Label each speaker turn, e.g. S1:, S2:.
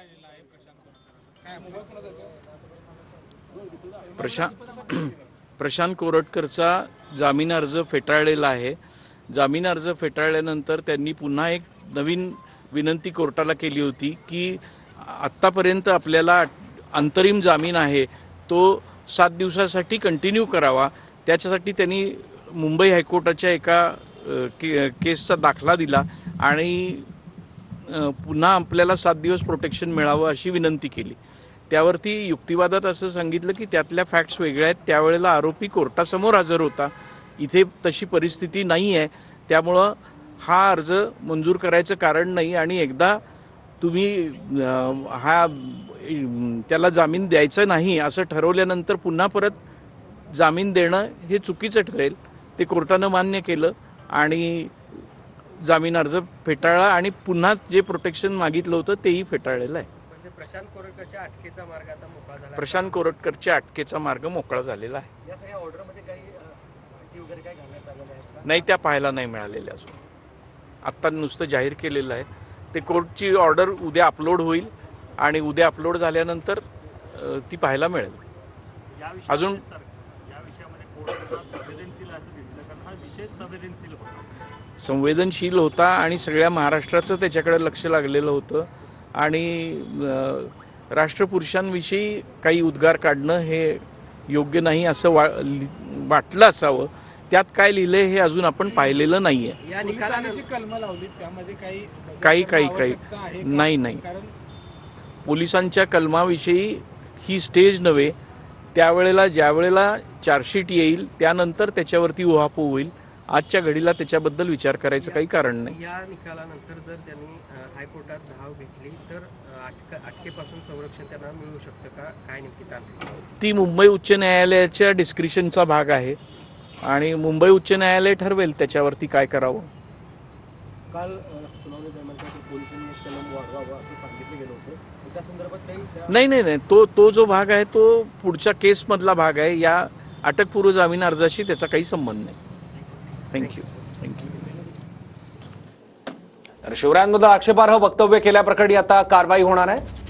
S1: फेटाळलेला आहे
S2: प्रशांत कोरटकरचा जामीन अर्ज फेटाळलेला आहे। जामीन अर्ज फेटाळल्यानंतर त्यांनी पुन्हा एक नवीन विनंती कोर्टाला केली होती की आत्तापर्यंत आपल्याला अंतरिम जामीन आहे तो 7 दिवसासाठी कंटिन्यू करावा। त्याच्यासाठी त्यांनी मुंबई हायकोर्टाच्या एका केसचा दाखला दिला आणि पुन्हा आपल्याला 7 दिवस प्रोटेक्शन मिळावं अशी विनंती केली। त्यावरती युक्तिवादात असं सांगितलं की त्यातल्या फॅक्ट्स वेगळ्या आहेत, त्यावेळेला आरोपी कोर्टासमोर हजर होता, इथे तशी परिस्थिती नाही आहे, त्यामुळं हा अर्ज मंजूर करायचं कारण नाही आणि एकदा तुम्ही त्याला जामीन द्यायचा नाही असं ठरवल्यानंतर पुन्हा परत जामीन देणं हे चुकीचं ठरेल। ते कोर्टानं मान्य केलं आणि जामीन अर्ज फेटाळला आणि पुन्हा जे प्रोटेक्शन मागितलं होतं तेही फेटाळलेलं आहे।
S3: प्रशांत कोरटकरच्या अटकेचा मार्ग आता मोकळा झाला।
S2: प्रशांत कोरटकरच्या अटकेचा मार्ग मोकळा झालेला आहे।
S3: या सगळ्या ऑर्डरमध्ये काही अटी वगैरे काय घालण्यात आलेल्या आहेत का?
S2: नाही, त्या पाहायला नाही मिळालेल्या अजून। आत्ता नुसतं जाहीर केलेलं आहे। ते कोर्टची ऑर्डर उद्या अपलोड होईल आणि उद्या अपलोड झाल्यानंतर ती पाहायला मिळेल। अजून
S4: या विषयामध्ये कोर्ट संवेदनशील असं दिसतं कारण हा विषय संवेदनशील होता,
S2: संवेदनशील होता आणि सगळ्या महाराष्ट्राचं त्याच्याकडे लक्ष लागलेलं होतं आणि राष्ट्रपुरुषांविषयी काही उद्गार काढणं हे योग्य नाही असं वाटलं असावं। त्यात काय लिहिलंय हे अजून आपण पाहिलेलं नाहीये।
S1: या निकालाने जी कलम लावली त्यामध्ये
S2: काही नाही। पोलिसांच्या कलमाविषयी ही स्टेज नव्हे, त्यावेळेला ज्यावेळेला चार्जशीट येईल त्यानंतर त्याच्यावरती उहापोह होईल। आजच्या घडीला त्याच्याबद्दल विचार करायचं काही कारण नाही।
S3: या निकालानंतर जर त्यांनी हायकोर्टात धाव घेतली तर अटकेपासून संरक्षण त्यांना मिळू शकतं का? काय नेमकी तांत्रिक
S2: ती मुंबई उच्च न्यायालयाच्या डिस्क्रिशनचा भाग आहे आणि मुंबई उच्च न्यायालय ठरवेल त्याच्यावरती काय करावं।
S3: काल सुनावणी दरम्यान पोलिसांनी एक कलम वाढवावा असं सांगितलं गेलं होतं, त्या संदर्भात काही
S2: नाही, तो जो भाग आहे तो पुढच्या केसमधला भाग आहे। या अटकपूर्व जामीन अर्जाशी त्याचा काही संबंध नाही। थँक्यू।
S5: तर शिवरायांबद्दल आक्षेपार्ह वक्तव्य केल्याप्रकरणी आता कारवाई होणार आहे।